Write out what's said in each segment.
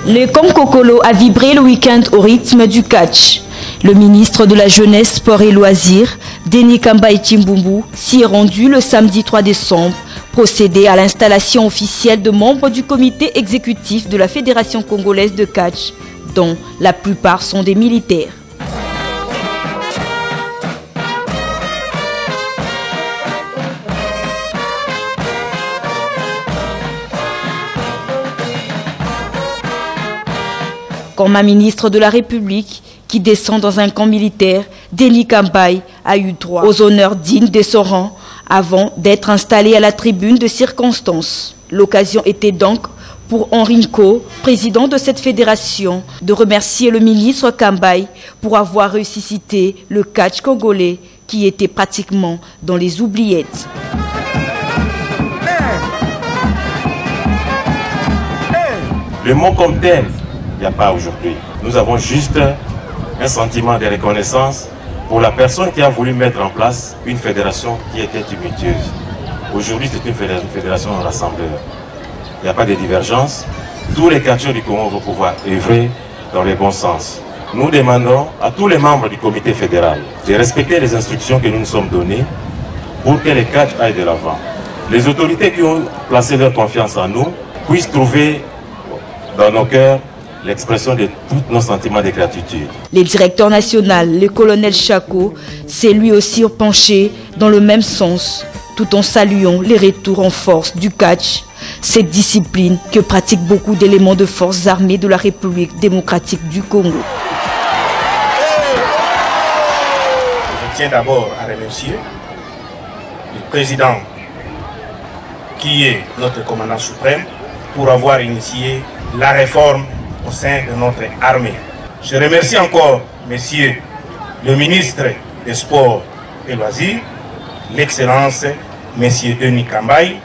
Le camp Kokolo a vibré le week-end au rythme du catch. Le ministre de la Jeunesse, Sport et Loisirs, Denis Kambaï Chimbumbu, s'y est rendu le samedi 3 décembre, procéder à l'installation officielle de membres du comité exécutif de la Fédération congolaise de catch, dont la plupart sont des militaires. Comme un ministre de la République qui descend dans un camp militaire, Denis Kambaï a eu droit aux honneurs dignes de son rang avant d'être installé à la tribune de circonstance. L'occasion était donc pour Henri Nko, président de cette fédération, de remercier le ministre Kambaï pour avoir ressuscité le catch congolais qui était pratiquement dans les oubliettes. Le mot comme tel, il n'y a pas aujourd'hui. Nous avons juste un sentiment de reconnaissance pour la personne qui a voulu mettre en place une fédération qui était tumultueuse. Aujourd'hui, c'est une fédération rassembleur. Il n'y a pas de divergence. Tous les catcheurs du Congo vont pouvoir œuvrer dans le bon sens. Nous demandons à tous les membres du comité fédéral de respecter les instructions que nous nous sommes données pour que les catchs aillent de l'avant. Les autorités qui ont placé leur confiance en nous puissent trouver dans nos cœurs l'expression de tous nos sentiments de gratitude. Le directeur national, le colonel Chako, s'est lui aussi penché dans le même sens, tout en saluant les retours en force du catch, cette discipline que pratiquent beaucoup d'éléments de forces armées de la République démocratique du Congo. Je tiens d'abord à remercier le président qui est notre commandant suprême pour avoir initié la réforme au sein de notre armée. Je remercie encore Monsieur le ministre des Sports et Loisirs, l'excellence Monsieur Denis Kambaï,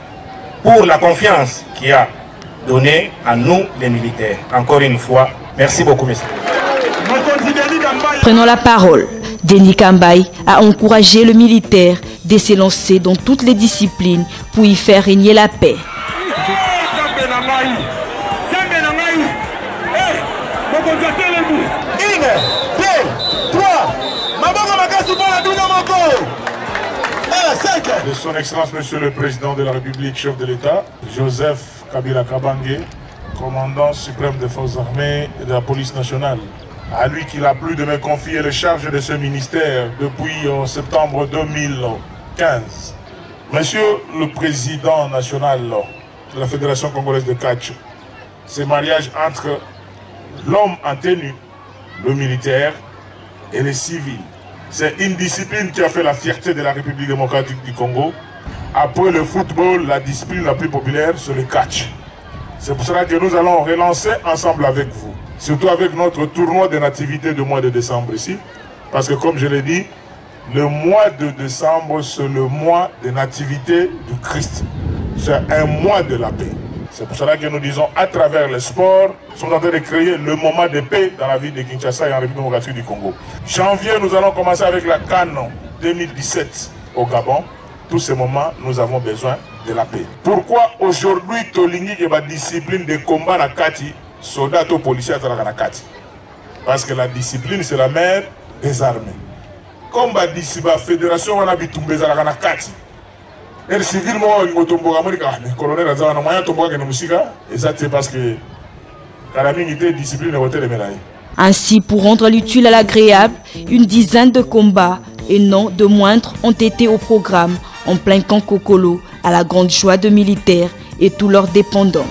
pour la confiance qu'il a donnée à nous les militaires. Encore une fois, merci beaucoup Monsieur. Prenant la parole, Denis Kambaï a encouragé le militaire de s'élancer dans toutes les disciplines pour y faire régner la paix. De son Excellence Monsieur le Président de la République, chef de l'État, Joseph Kabila Kabange, commandant suprême des forces armées et de la police nationale. À lui qu'il a plu de me confier les charges de ce ministère depuis septembre 2015. Monsieur le Président national de la Fédération congolaise de catch, ce mariage entre l'homme en tenue, le militaire et les civils. C'est une discipline qui a fait la fierté de la République démocratique du Congo. Après le football, la discipline la plus populaire, c'est le catch. C'est pour cela que nous allons relancer ensemble avec vous. Surtout avec notre tournoi de nativité du mois de décembre ici. Parce que comme je l'ai dit, le mois de décembre, c'est le mois de nativité du Christ. C'est un mois de la paix. C'est pour cela que nous disons, à travers le sport, nous sommes en train de créer le moment de paix dans la ville de Kinshasa et en République démocratique du Congo. Janvier, nous allons commencer avec la CAN 2017 au Gabon. Tous ces moments, nous avons besoin de la paix. Pourquoi aujourd'hui, Tolingi et la discipline de combat na Kati, soldats ou policiers à Kati? Parce que la discipline, c'est la mère des armées. Comme la fédération, on a dit à Kati. Et civil, moi, le colonel a dit c'est parce que la discipline est. Ainsi, pour rendre l'utile à l'agréable, une dizaine de combats et non de moindres ont été au programme en plein camp Kokolo, à la grande joie de militaires et tous leurs dépendants.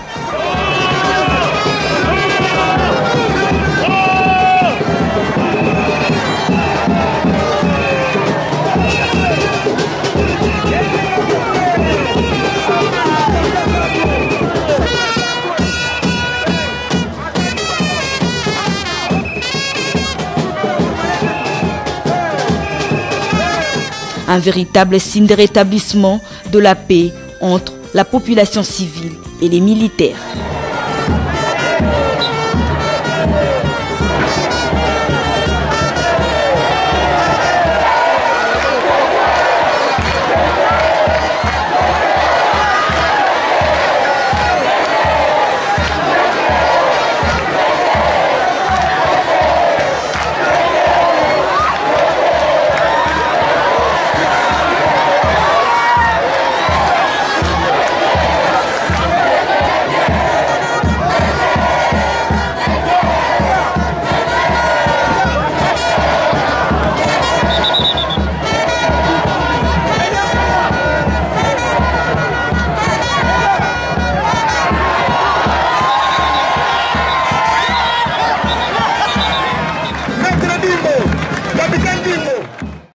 Un véritable signe de rétablissement de la paix entre la population civile et les militaires.